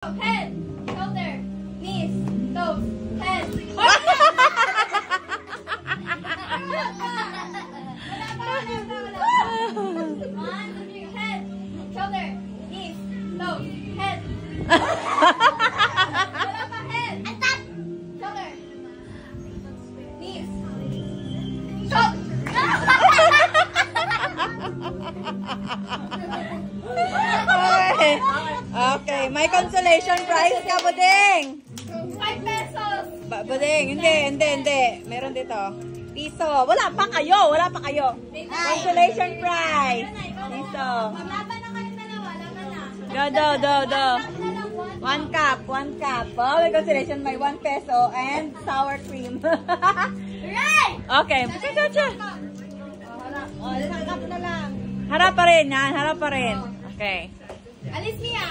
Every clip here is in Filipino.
Head, shoulder, knees, toes, head. One, two, three. Head, shoulder, knees, toes, head. Wala pa, head. Shoulder, knees, toes. Okay, may consolation prize ka, Buding. 5 pesos. Buding, hindi. Meron dito. Piso. Wala pa kayo. Consolation prize. Piso. Laban na kayong dalawa. Laban na. Do. 1 cup. Oh, may consolation. May 1 peso and sour cream. Right! Okay. Harap pa rin yan. Okay. Alis niya.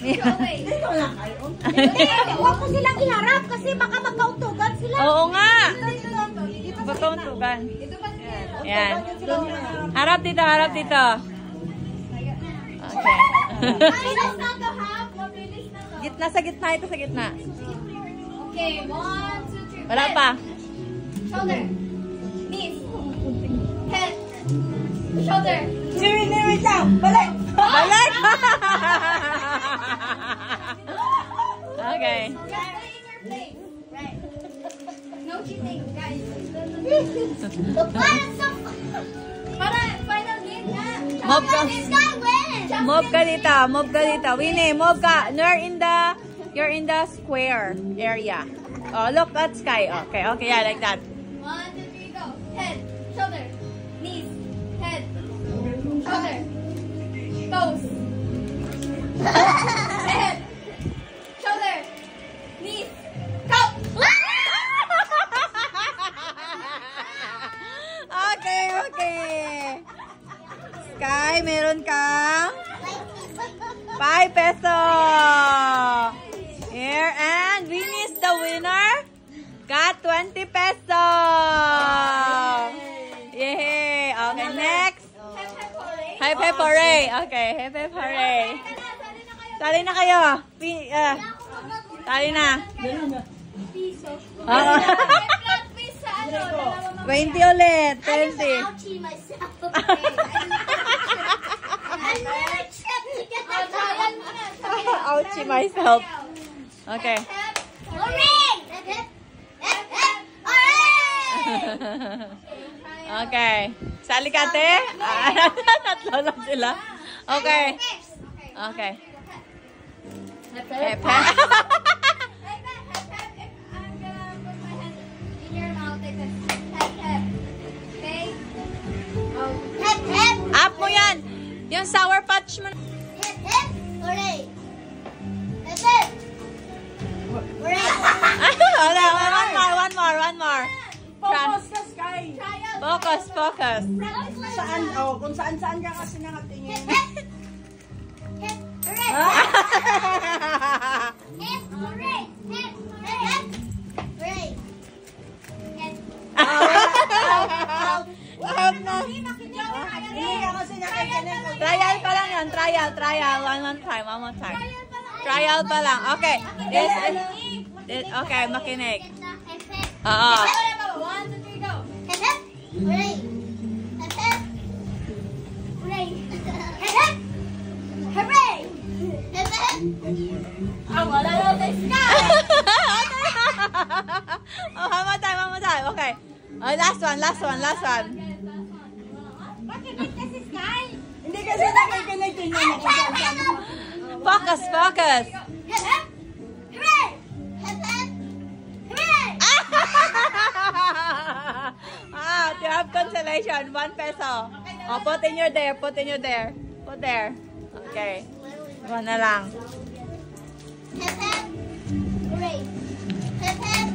Away. Hindi, huwag mo silang iharap kasi baka magkautugan sila. Oo nga. Dito Magkauntugan. Dito pa siya. Yan. Harap dito. Okay. Mabilis na to, ha? Mabilis na to. Gitna, sa gitna. Okay, 1, 2, 3. Wala pa. Shoulder. Knees. Head. Shoulder. Wait lang. Balik. Okay. Just stay in your place. Right. No cheating, guys. Para final game na. Move ka. This guy wins. Move ka dito. Winnie, move ka. You're in the square area. Oh, look at Sky. Okay, yeah, like that. 1, 2, 3, go. Head, shoulder, knees, head, shoulder, toes, head, shoulder, knees, top. Okay. Sky, meron kang 5 pesos. Here, and Winnie is the winner. Got 20 pesos. Yay. Okay, next. Hip hip hooray. Okay, hip hip hooray. Tali na kayo. Tali na. Piso. Oo. May flat piece sa ano. 20 ulit. 20. Ouchie myself. I'm really checking to get my Trial mo na. Ouchie myself. Okay. Hooray! Okay. Sali ka, te? Tatlo lang sila. Okay. Okay. Hep, hep. I'm gonna put my hand in your mouth like this. Hep, hep. Okay? Oh. Hep, hep. Up mo yan. Yung sour patch mo. Hep, hep. Hooray! Hep, hep. Hooray! One more. Focus ka, Sky. Trial. Focus. Saan? Kung saan ka kasi nakatingin. Hep, hooray! Hep, hooray! Hep, hep, hep. Hooray! Hep. Wahab na. Hindi ka kasi nakikinig. Trial pa lang yan. Trial. One more time. Trial pa lang. Okay. Okay, makinig. Hep, hep. Oo. 1, 2, 3, go. Hep, hep. Hooray! Hep, hep. Hooray! Hep, hep. Hooray! Hep, hep. Wala na tayo Sky. One more time. Okay. Last one. Bakit kasi Sky? Hindi kasi nakikinig. Tingnan mo kung saan. Focus. Hep, hep. Hooray! Hep, hep. Hooray! You have consolation. 1 peso. Oh, put in your there. Put there. Okay. One na lang. Hep, hep. Hooray! Hep, hep.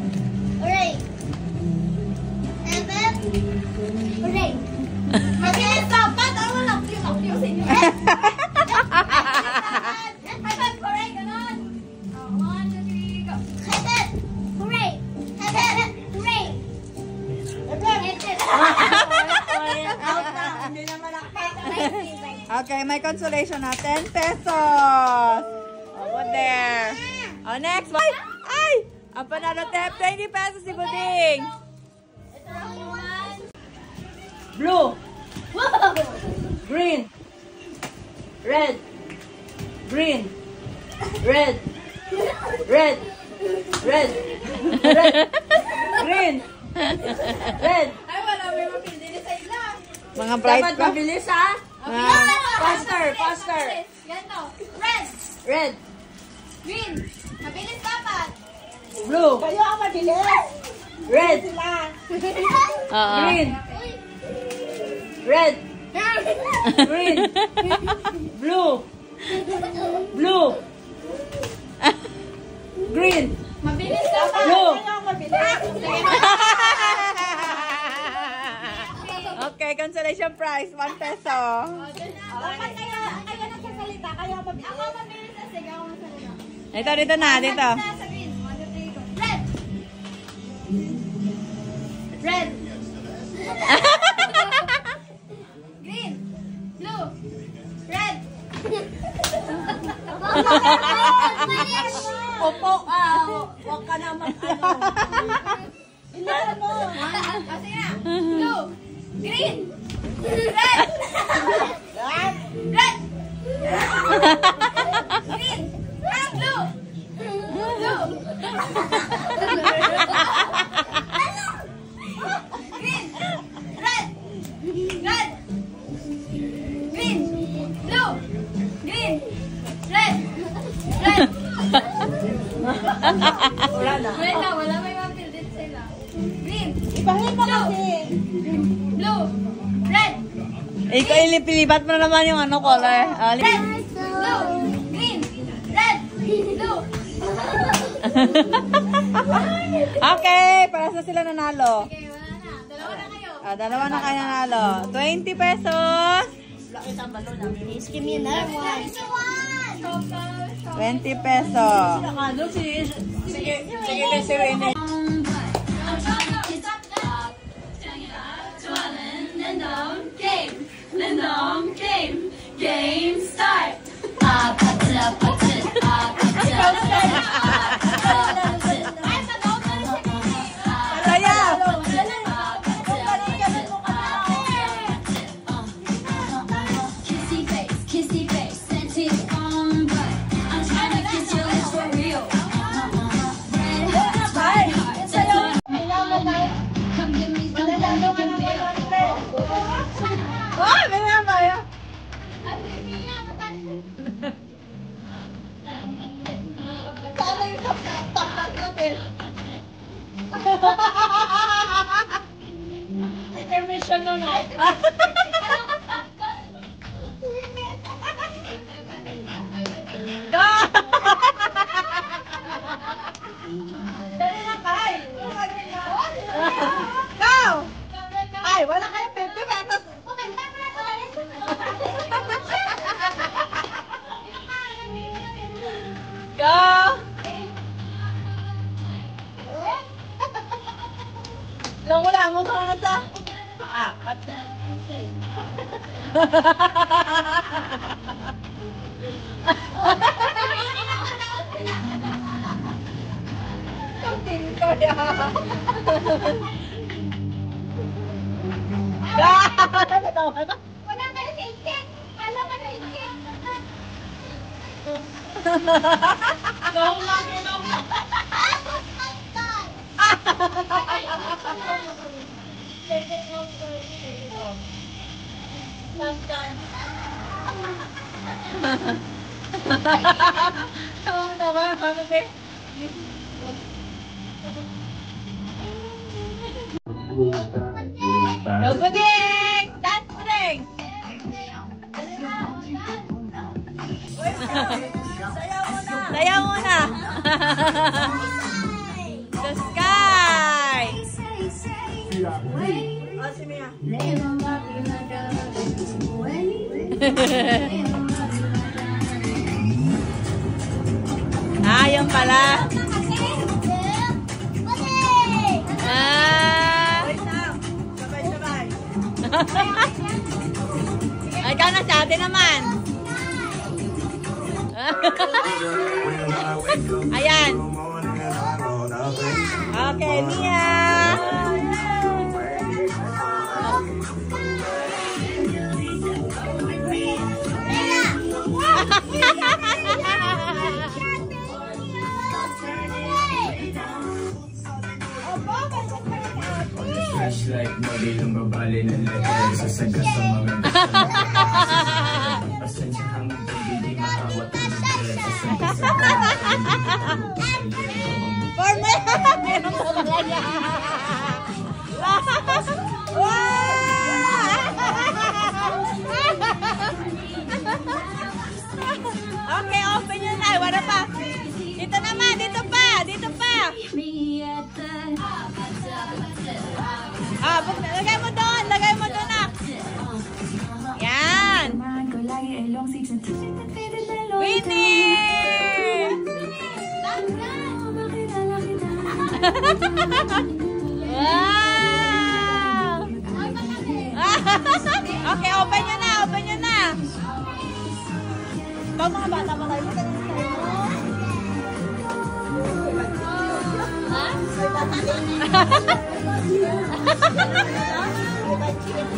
Hooray! Hep, hep. Hooray! Hep, hep. Dapat. Walang fuse inyo. Hep, hep. Hooray, ganon. 1, 2, 3, go. Hep, hep. Hooray! Hep, hep. Hooray! Hep, hep. Out na. Hindi na malakpak. Okay, may consolation na 10 pesos. Oh, there. Oh, next one. Ay! Ang panalo tip, 20 pesos si Buding. Blue. Green. Red. Green. Red. Red. Red. Red. Green. Red. Ay, wala may mapindi sa ila. Mga bright Dapat pa. mabilis ha. Faster, faster. Ganto. Red. Red. Green. Mabilis dapat. Blue. Kayo ang mabilis. Red. Sila. Green. Red. Green. Blue. Blue. Green. Mabilis dapat. Blue. Kayo ang mabilis. Okay, consolation prize, 1 peso. Dapat kayo nagsasalita. Kayo ang mabilis. Ako mabilis na. Sige, ako magsalita. Dito na, dito. Sabihin. 1, 2, 3, go. Red. Red. Green. Blue. Red. Opo, huwag ka na mag-ano. Ilan mo? Sige na. Blue. Green. Red. Red. Green. Blue. Blue. Green. Red. Red. Green. Blue. Green. Red. Red. Wala na. Wala may mapildit sila. Green. Ibahin mo kasi. Blue. Red. Ikaw, ilipilibat mo na naman yung ano, color. Red. Blue. Green. Red. Blue. Okay, paras na sila nanalo. Okay, wala na. Dalawa na kayo. Dalawa na kayo nanalo. 20 pesos. Give me another one. 20 pesos. Ano sige, si Rene. Game start. Saya! Kissy face, sent it on, but I'm trying to kiss your lips for real. Red heart, come give me something. Oh, ganyan ba yun? Permission na na. Dali na, Kai. Go! Ay, wala kayo 50 pesos. Go! Lang mo ka na ta. Apat. Kamting ko ya. Wala ka na ticket. Wala ka na ticket. Go, Buding! Dance, Buding! Sayaw muna! The sky! Oh, si Mia. Yun pala. Wait na. Sabay-sabay. Ikaw na sa atin naman. Ayan. Okay, Mia. Flashlight mo, di lumbabali ng letter sa sagat sa mga pasensyahan mo, hindi makawat ng letter sa sagat sa mga Okay, open yun na. Wala pa. Dito naman, dito pa. Dito pa. Ah, lagay mo doon. Lagay mo doon na. Yan. Winnie! Wow! Okay, open nyo na. Open nyo na. Ito mga bata mo tayo.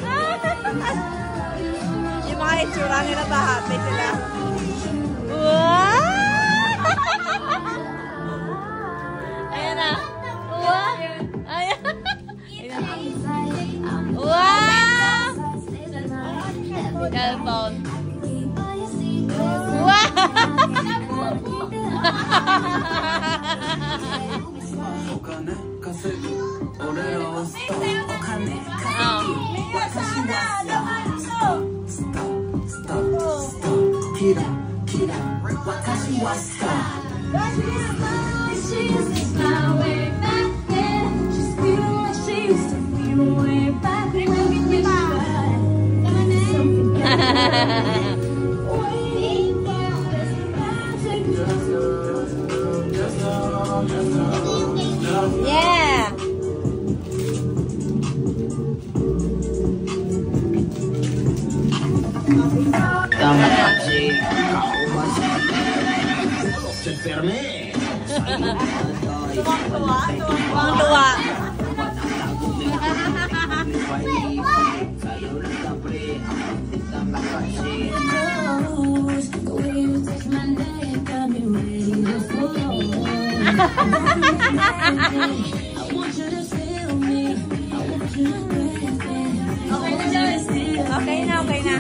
Ha? Yung mga itsura nila ba happy sila? Wow! Ayan na. Wow! Ayan. Wow! Cellphone. Wow! Yeah. tama kasi se ferme. Tuwang-tuwa. Okay na, okay na.